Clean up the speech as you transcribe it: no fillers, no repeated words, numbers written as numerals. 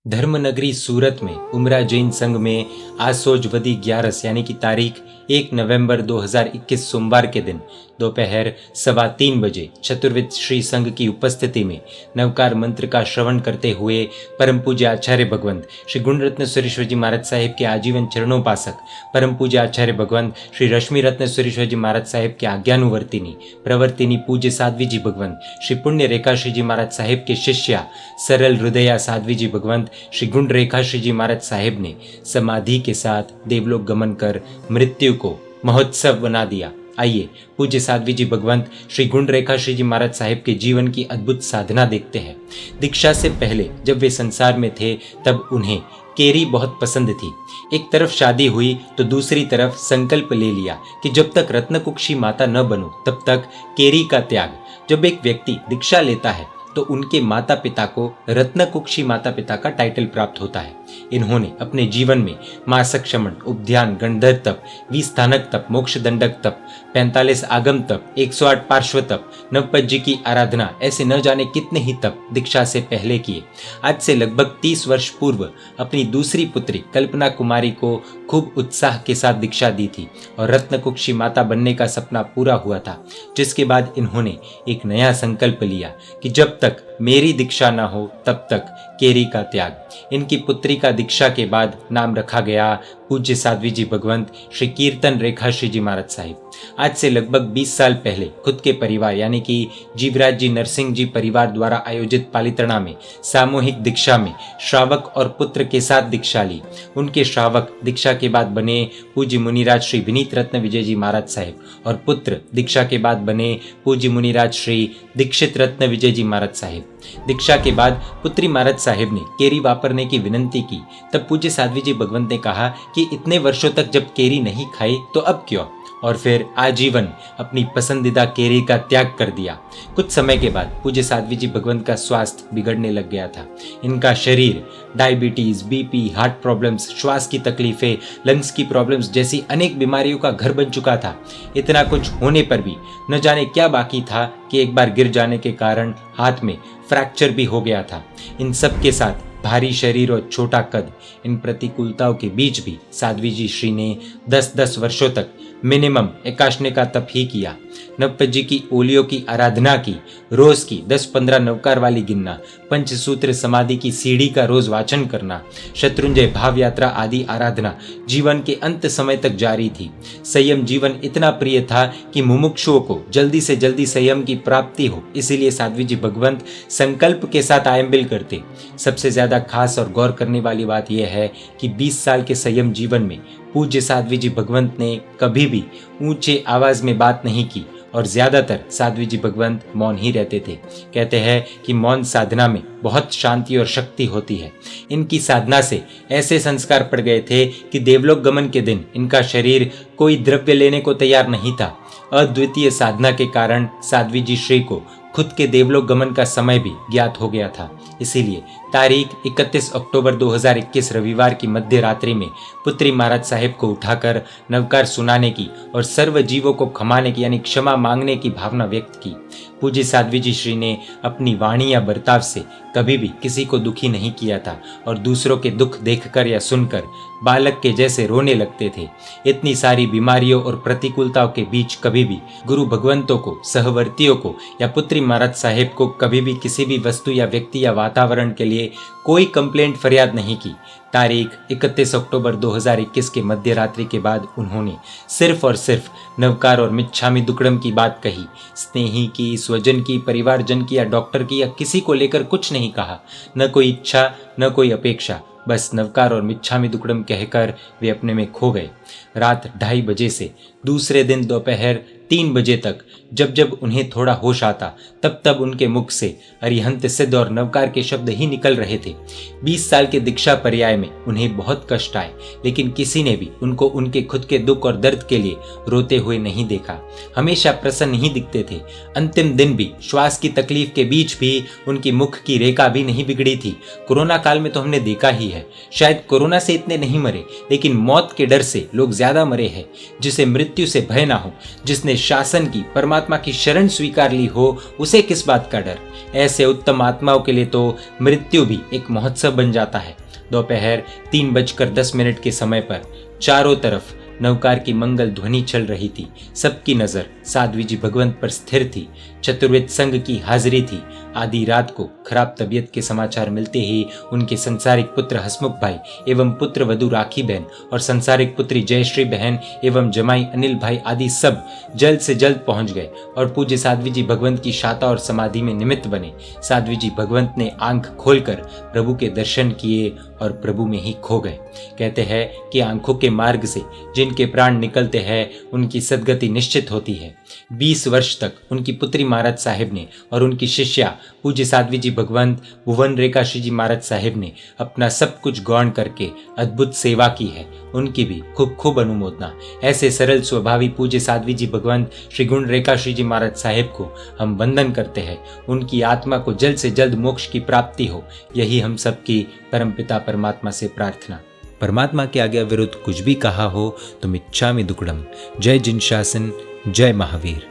धर्मनगरी सूरत में उमरा जैन संघ में आसोजवदी 11 यानी कि तारीख 1 नवंबर 2021 सोमवार के दिन दोपहर 3:15 बजे चतुर्विद श्री संघ की उपस्थिति में नवकार मंत्र का श्रवण करते हुए परम पूज्य आचार्य भगवंत श्री गुणरत्न सुरेश्वर जी महाराज साहिब के आजीवन चरणोपासक परम पूज्य आचार्य भगवंत श्री रश्मि रत्न सुरेश्वर जी महाराज साहिब के आज्ञानुवर्तिनी प्रवर्तिनी पूज्य साध्वी जी भगवंत श्री पुण्य रेखा श्री जी महाराज साहिब के शिष्या सरल हृदया साध्वी जी भगवंत श्री गुण रेखा श्री जी महाराज साहिब ने समाधि के साथ देवलोक गमन कर मृत्यु को महोत्सव बना दिया। आइए पूज्य साध्वी जी भगवंत श्री गुण रेखा श्री जी महाराज साहिब के जीवन की अद्भुत साधना देखते हैं। दीक्षा से पहले जब वे संसार में थे तब उन्हें केरी बहुत पसंद थी। एक तरफ शादी हुई तो दूसरी तरफ संकल्प ले लिया कि जब तक रत्नकुक्षी माता न बनूं तब तक केरी का त्याग। जब एक व्यक्ति दीक्षा लेता है तो उनके माता पिता को रत्नकुक्षी माता पिता का टाइटल प्राप्त होता है। इन्होंने अपने जीवन में मासक शमन, उपध्यान, गंधर्व तप, 20 स्थानक तप, मोक्ष दंडक तप, 45 आगम तप, 108 पार्श्व तप, नवपज्जी की आराधना, ऐसे न जाने कितने ही तप दीक्षा से पहले किए। आज से लगभग 30 वर्ष पूर्व अपनी दूसरी पुत्री कल्पना कुमारी को खूब उत्साह के साथ दीक्षा दी थी और रत्नकुक्षी माता बनने का सपना पूरा हुआ था। जिसके बाद इन्होंने एक नया संकल्प लिया कि जब तक मेरी दीक्षा न हो तब तक केरी का त्याग। इनकी पुत्री का दीक्षा के बाद नाम रखा गया पूज्य साध्वी जी भगवंत श्री कीर्तन रेखा श्री जी महाराज साहिब। आज से लगभग 20 साल पहले खुद के परिवार यानी कि जीवराज जी नरसिंह जी परिवार द्वारा आयोजित पालिताना में सामूहिक दीक्षा में श्रावक और पुत्र के साथ दीक्षा ली। उनके श्रावक दीक्षा के बाद बने पूज्य मुनिराज श्री विनीत रत्न विजय जी महाराज साहिब और पुत्र दीक्षा के बाद बने पूज्य मुनिराज श्री दीक्षित रत्न विजय जी महाराज साहिब। दीक्षा के बाद पुत्री महाराज साहिब ने केरी वापरने की विनंती की। तब पूज्य साध्वी जी भगवंत ने कहा कि इतने वर्षों तक जब केरी नहीं खाई तो अब क्यों, और फिर आजीवन अपनी पसंदीदा केरी का त्याग कर दिया। कुछ समय के बाद पूज्य साध्वी जी भगवंत का स्वास्थ्य बिगड़ने लग गया था। इनका शरीर डायबिटीज, बीपी, हार्ट प्रॉब्लम्स, श्वास की तकलीफें, लंग्स की प्रॉब्लम्स जैसी अनेक बीमारियों का घर बन चुका था। इतना कुछ होने पर भी न जाने क्या बाकी था कि एक बार गिर जाने के कारण हाथ में फ्रैक्चर भी हो गया था। इन सब के साथ भारी शरीर और छोटा कद, इन प्रतिकूलताओं के बीच भी साध्वी जी श्री ने 10-10 वर्षों तक मिनिमम एकाशने का तप ही किया। नवपज्जी की ओलियों की आराधना की, रोज की 10-15 नवकार वाली गिनना, पंचसूत्र समाधि की सीढ़ी का रोज वाचन करना, शत्रुंजय भाव यात्रा आदि आराधना जीवन के अंत समय तक जारी थी। संयम जीवन इतना प्रिय था कि मुमुक्षुओं को जल्दी से जल्दी संयम की प्राप्ति हो, इसीलिए साध्वी जी भगवंत संकल्प के साथ आयंबिल करते। सबसे ज्यादा खास और गौर करने वाली बात यह है कि 20 साल के संयम जीवन में पूज्य साध्वी जी भगवंत ने कभी भी ऊंचे आवाज में बात नहीं की और ज्यादातर साध्वी जी भगवंत मौन ही रहते थे। कहते हैं कि मौन साधना में बहुत शांति और शक्ति होती है। इनकी साधना से ऐसे संस्कार पड़ गए थे कि देवलोक गमन के दिन इनका शरीर कोई द्रव्य लेने को तैयार नहीं था। अद्वितीय साधना के कारण साध्वी जी श्री को खुद के देवलोक गमन का समय भी ज्ञात हो गया था। इसीलिए तारीख 31 अक्टूबर 2021 रविवार की मध्य रात्रि में पुत्री महाराज साहिब को उठाकर नवकार सुनाने की और सर्व जीवों को क्षमाने की यानी क्षमा मांगने की भावना व्यक्त की। पूज्य साध्वी जी श्री ने अपनी वाणी या बर्ताव से कभी भी किसी को दुखी नहीं किया था और दूसरों के दुख देखकर या सुनकर बालक के जैसे रोने लगते थे। इतनी सारी बीमारियों और प्रतिकूलताओं के बीच कभी भी गुरु भगवंतों को, सहवर्तियों को या पुत्री महाराज साहिब को कभी भी किसी भी वस्तु या व्यक्ति या वातावरण के लिए कोई कंप्लेंट फरियाद नहीं की। तारीख 31 अक्टूबर 2021 के मध्य रात्रि के बाद उन्होंने सिर्फ और सिर्फ नवकार और मिच्छामी दुक्कड़म की बात कही। स्नेही की, स्वजन की, परिवारजन की या डॉक्टर की या किसी को लेकर कुछ नहीं कहा। न कोई इच्छा, न कोई अपेक्षा, बस नवकार और मिच्छामी दुक्कड़म कहकर वे अपने में खो गए। रात 2:30 बजे से दूसरे दिन दोपहर 3 बजे तक जब जब उन्हें थोड़ा होश आता तब तब उनके मुख से अरिहंत सिद्ध और नवकार के शब्द ही निकल रहे थे। 20 साल के दीक्षा पर्याय में उन्हें बहुत कष्ट आए, लेकिन किसी ने भी उनको उनके खुद के दुख और दर्द के लिए रोते हुए नहीं देखा। हमेशा प्रसन्न ही दिखते थे। अंतिम दिन भी श्वास की तकलीफ के बीच भी उनकी मुख की रेखा भी नहीं बिगड़ी थी। कोरोना काल में तो हमने देखा ही है है। शायद कोरोना से इतने नहीं मरे, लेकिन मौत के डर से लोग ज्यादा मरे हैं। जिसे मृत्यु से भय ना हो, जिसने शासन की, परमात्मा की शरण स्वीकार ली हो, उसे किस बात का डर। ऐसे उत्तम आत्माओं के लिए तो मृत्यु भी एक महोत्सव बन जाता है। दोपहर 3:10 के समय पर चारों तरफ नवकार की मंगल ध्वनि चल रही थी। सबकी नजर साध्वी जी भगवंत पर स्थिर थी। चतुर्वेद संघ की हाजिरी थी। आधी रात को खराब तबीयत के समाचार मिलते ही उनके संसारिक पुत्र हसमुख भाई एवं पुत्र वधु राखी बहन और संसारिक पुत्री जयश्री बहन एवं जमाई अनिल भाई आदि सब जल्द से जल्द पहुंच गए और पूज्य साध्वी जी भगवंत की शाता और समाधि में निमित्त बने। साध्वी जी भगवंत ने आंख खोलकर प्रभु के दर्शन किए और प्रभु में ही खो गए। कहते हैं कि आंखों के मार्ग से जिनके प्राण निकलते हैं उनकी सदगति निश्चित होती है। 20 वर्ष तक उनकी पुत्री महाराज साहिब ने और उनकी शिष्या पूज्य साध्वी जी भगवंत भुवन रेखा श्री जी महाराज साहिब ने अपना सब कुछ गौण करके अद्भुत सेवा की है। उनकी भी खूब खूब अनुमोदना। ऐसे सरल स्वभावी पूज्य साध्वी जी भगवंत श्री गुण रेखा श्री जी महाराज साहिब को हम वंदन करते हैं। उनकी आत्मा को जल्द से जल्द मोक्ष की प्राप्ति हो, यही हम सबकी परमपिता परमात्मा से प्रार्थना। परमात्मा के आज्ञा विरुद्ध कुछ भी कहा हो तो मिच्छामि दुक्कडम। जय जिन शासन, जय महावीर।